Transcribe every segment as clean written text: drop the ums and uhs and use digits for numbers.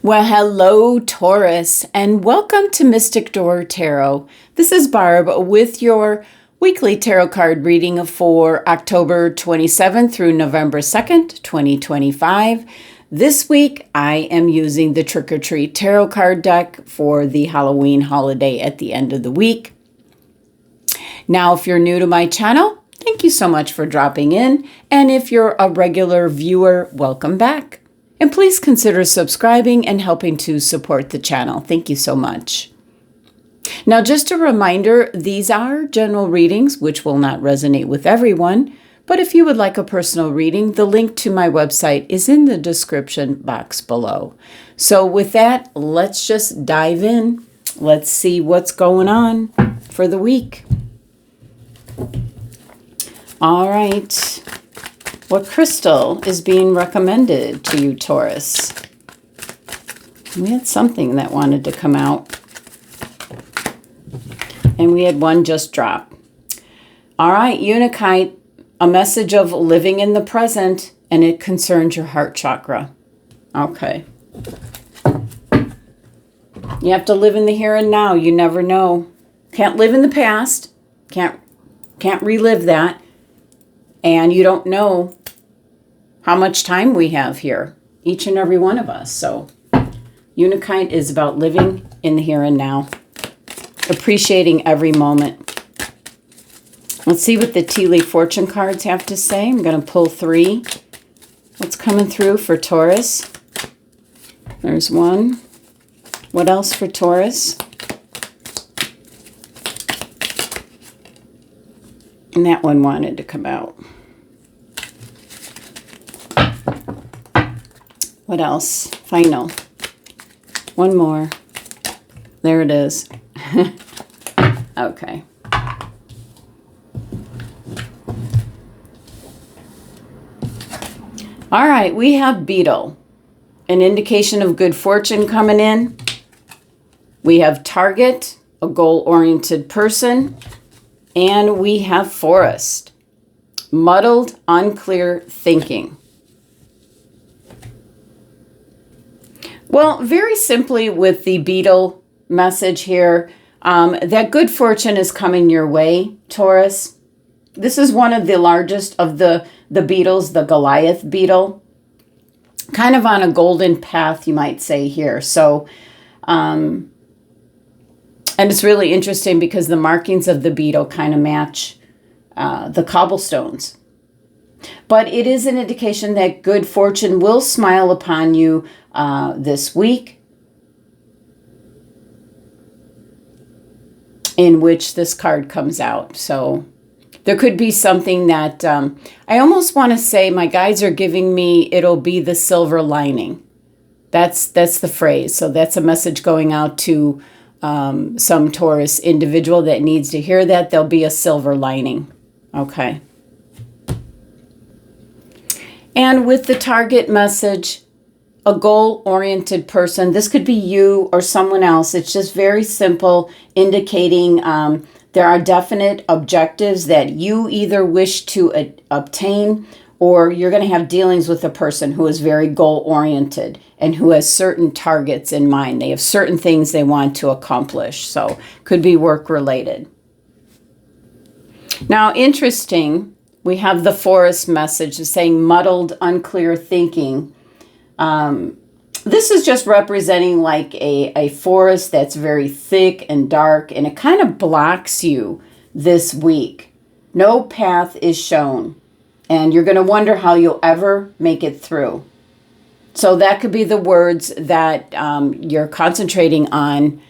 Well, hello, Taurus, and welcome to Mystic Door Tarot. This is Barb with your weekly tarot card reading for October 27th through November 2nd, 2025. This week, I am using the Trick or Treat Tarot card deck for the Halloween holiday at the end of the week. Now, if you're new to my channel, thank you so much for dropping in. And if you're a regular viewer, welcome back. And please consider subscribing and helping to support the channel. Thank you so much. Now, just a reminder, these are general readings, which will not resonate with everyone. But if you would like a personal reading, the link to my website is in the description box below. So with that, let's just dive in. Let's see what's going on for the week. All right. What crystal is being recommended to you, Taurus? We had something that wanted to come out. And we had one just drop. All right, Unikite, a message of living in the present, and it concerns your heart chakra. Okay. You have to live in the here and now. You never know. Can't live in the past. Can't relive that. And you don't know how much time we have here, each and every one of us. So Unikite is about living in the here and now, appreciating every moment. Let's see what the tea leaf fortune cards have to say. I'm going to pull 3. What's coming through for Taurus? There's one. What else for Taurus? And that one wanted to come out. What else? Final. One more. There it is. Okay. All right, we have Beetle. An indication of good fortune coming in. We have Target, a goal-oriented person. And we have Forest. Muddled, unclear thinking. Well, very simply with the Beetle message here, that good fortune is coming your way, Taurus. This is one of the largest of the beetles, the Goliath beetle. Kind of on a golden path, you might say here. So, and it's really interesting because the markings of the beetle kind of match the cobblestones. But it is an indication that good fortune will smile upon you this week, in which this card comes out. So there could be something that I almost want to say my guides are giving me, it'll be the silver lining. That's the phrase. So that's a message going out to some Taurus individual that needs to hear that. There'll be a silver lining. Okay. And with the Target message, a goal-oriented person, this could be you or someone else. It's just very simple, indicating there are definite objectives that you either wish to obtain, or you're going to have dealings with a person who is very goal-oriented and who has certain targets in mind. They have certain things they want to accomplish. So could be work-related. Now, interesting, we have the Forest message saying muddled, unclear thinking. This is just representing like a forest that's very thick and dark, and it kind of blocks you this week. No path is shown, and you're going to wonder how you'll ever make it through. So that could be the words that you're concentrating on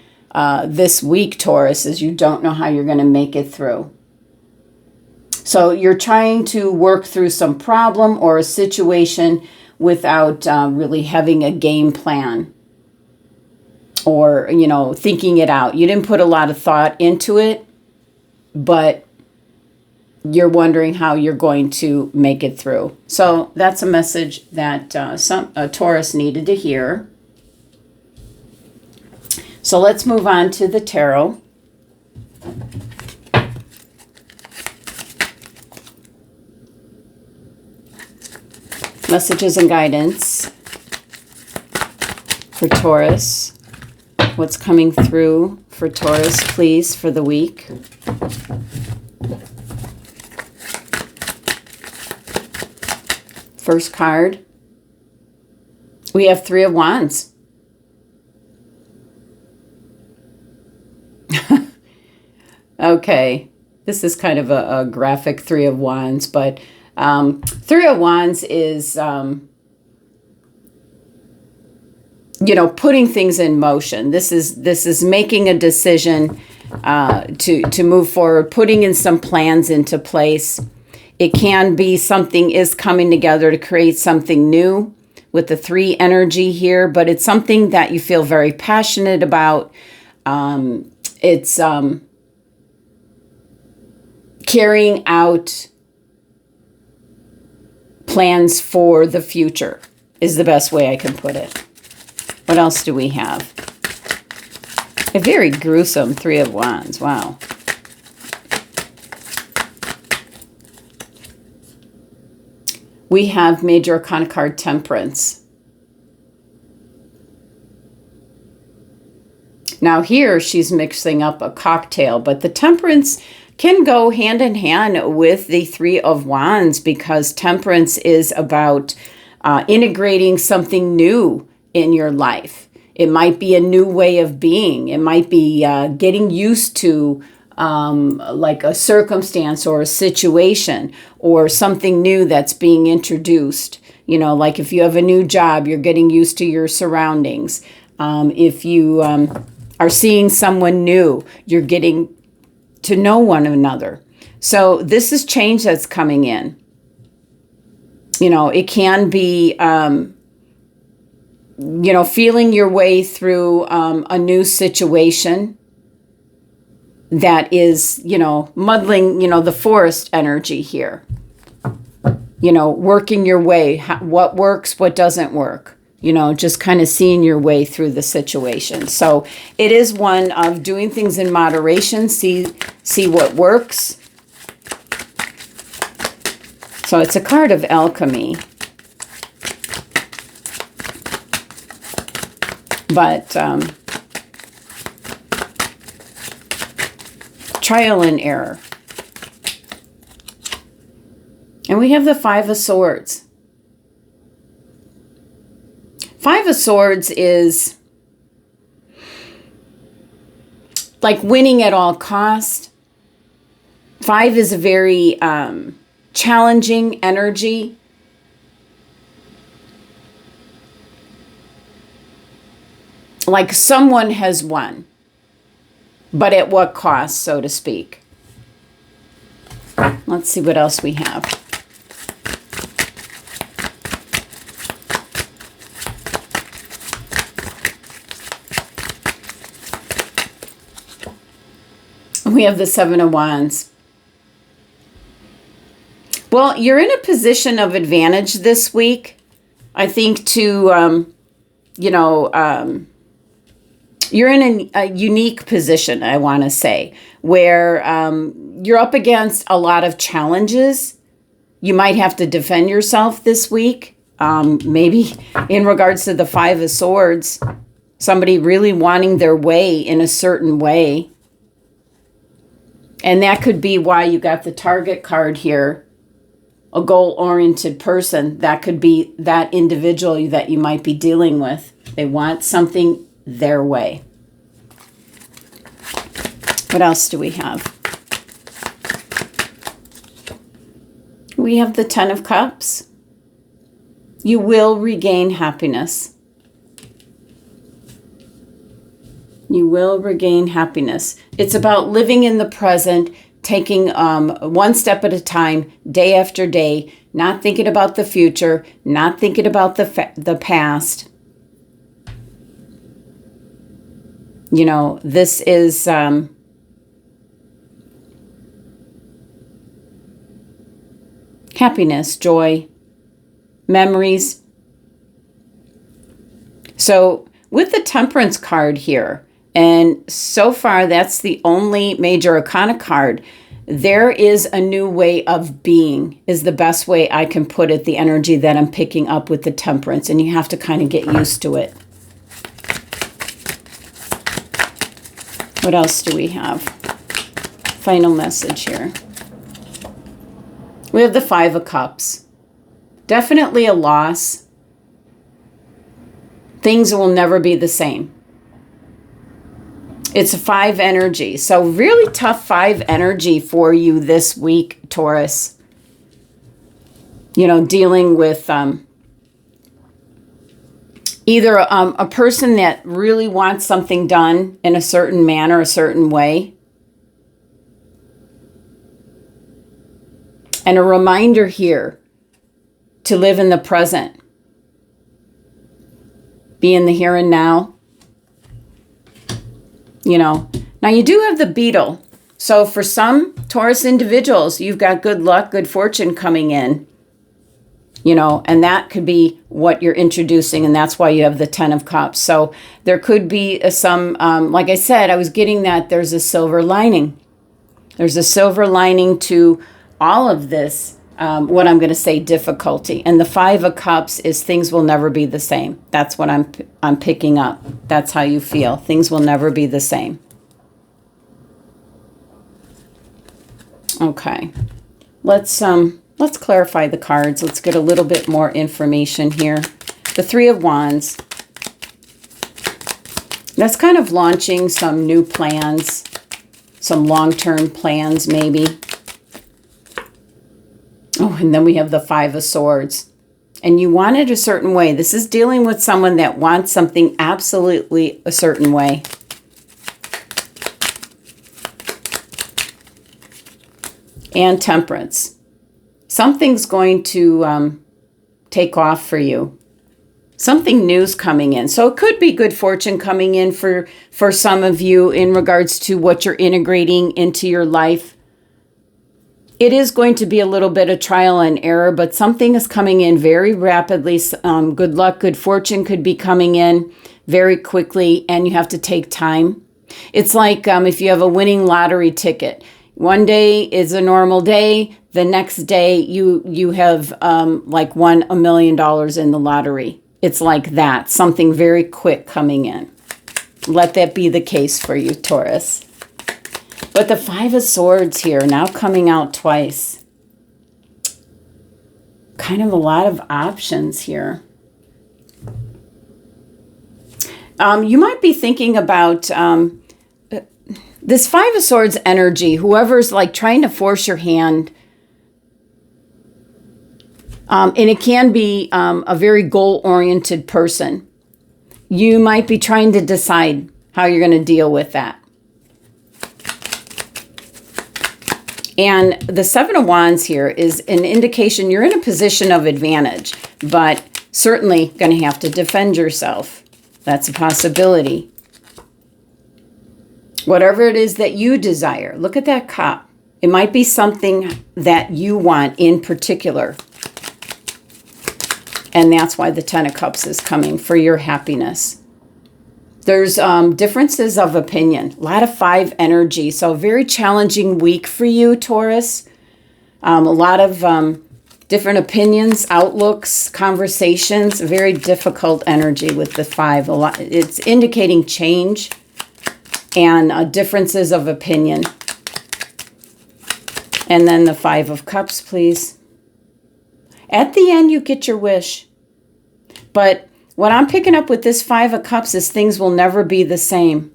this week, Taurus, is you don't know how you're going to make it through. So you're trying to work through some problem or a situation without really having a game plan or, thinking it out. You didn't put a lot of thought into it, but you're wondering how you're going to make it through. So that's a message that a Taurus needed to hear. So let's move on to the tarot. Messages and guidance. for Taurus. What's coming through for Taurus, please, for the week? First card. We have Three of Wands. Okay. This is kind of a graphic Three of Wands, but Three of Wands is, you know, putting things in motion. This is making a decision to move forward, putting in some plans into place. It can be something is coming together to create something new with the 3 energy here, but it's something that you feel very passionate about. It's carrying out plans for the future is the best way I can put it. What else do we have? A very gruesome Three of Wands. Wow. We have Major Arcana card Temperance. Now here she's mixing up a cocktail, but the Temperance can go hand in hand with the Three of Wands, because Temperance is about integrating something new in your life. It might be a new way of being. It might be getting used to like a circumstance or a situation or something new that's being introduced. You know, like if you have a new job, you're getting used to your surroundings. If you are seeing someone new, you're getting to know one another. So this is change that's coming in. You know, it can be, you know, feeling your way through a new situation that is, you know, muddling, you know, the forest energy here. You know, working your way, what works, what doesn't work. You know, just kind of seeing your way through the situation. So it is one of doing things in moderation, see what works. So it's a card of alchemy. But trial and error. And we have the Five of Swords. Five of Swords is like winning at all cost. 5 is a very challenging energy. Like someone has won, but at what cost, so to speak. Let's see what else we have. We have the Seven of Wands. Well, you're in a position of advantage this week, I think, to, you know, you're in a unique position, I want to say, where you're up against a lot of challenges. You might have to defend yourself this week. Maybe in regards to the Five of Swords, somebody really wanting their way in a certain way. And that could be why you got the Target card here, a goal-oriented person. That could be that individual that you might be dealing with. They want something their way. What else do we have? We have the Ten of Cups. You will regain happiness. You will regain happiness. It's about living in the present, taking one step at a time, day after day, not thinking about the future, not thinking about the past. You know, this is happiness, joy, memories. So with the Temperance card here, and so far that's the only Major Arcana card, there is a new way of being, is the best way I can put it, the energy that I'm picking up with the Temperance, and you have to kind of get used to it. What else do we have? Final message here. We have the Five of Cups. Definitely a loss. Things will never be the same. It's a 5 energy. So really tough 5 energy for you this week, Taurus. You know, dealing with either a person that really wants something done in a certain manner, a certain way. And a reminder here to live in the present. Be in the here and now. You know, now you do have the beetle. So for some Taurus individuals, you've got good luck, good fortune coming in. You know, and that could be what you're introducing, and that's why you have the 10 of Cups. So there could be some, like I said, I was getting that there's a silver lining. There's a silver lining to all of this, what I'm going to say, difficulty. And the 5 of Cups is things will never be the same. That's what I'm picking up. That's how you feel. Things will never be the same. Okay. Let's clarify the cards. Let's get a little bit more information here. The 3 of Wands. That's kind of launching some new plans, some long-term plans maybe. Oh, and then we have the 5 of Swords. And you want it a certain way. This is dealing with someone that wants something absolutely a certain way. And Temperance. Something's going to take off for you. Something new's coming in. So it could be good fortune coming in for some of you in regards to what you're integrating into your life. It is going to be a little bit of trial and error, but something is coming in very rapidly. Good luck, good fortune could be coming in very quickly, and you have to take time. It's like if you have a winning lottery ticket. One day is a normal day. The next day you have like won $1 million in the lottery. It's like that. Something very quick coming in. Let that be the case for you, Taurus. But the 5 of Swords here now coming out twice. Kind of a lot of options here. You might be thinking about this 5 of Swords energy, whoever's like trying to force your hand. And it can be a very goal-oriented person. You might be trying to decide how you're going to deal with that. And the 7 of Wands here is an indication you're in a position of advantage, but certainly going to have to defend yourself. That's a possibility. Whatever it is that you desire, look at that cup. It might be something that you want in particular. And that's why the 10 of Cups is coming, for your happiness. There's differences of opinion. A lot of 5 energy. So very challenging week for you, Taurus. A lot of different opinions, outlooks, conversations. Very difficult energy with the 5. It's indicating change and differences of opinion. And then the 5 of Cups, please. At the end, you get your wish. But what I'm picking up with this 5 of Cups is things will never be the same.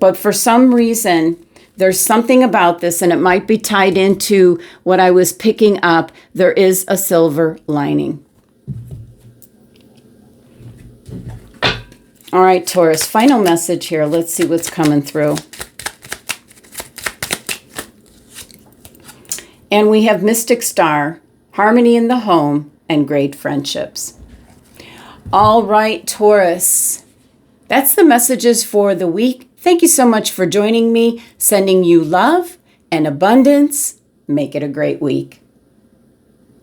But for some reason, there's something about this, and it might be tied into what I was picking up. There is a silver lining. All right, Taurus, final message here. Let's see what's coming through. And we have Mystic Star, harmony in the home, and great friendships. All right, Taurus. That's the messages for the week. Thank you so much for joining me. Sending you love and abundance. Make it a great week.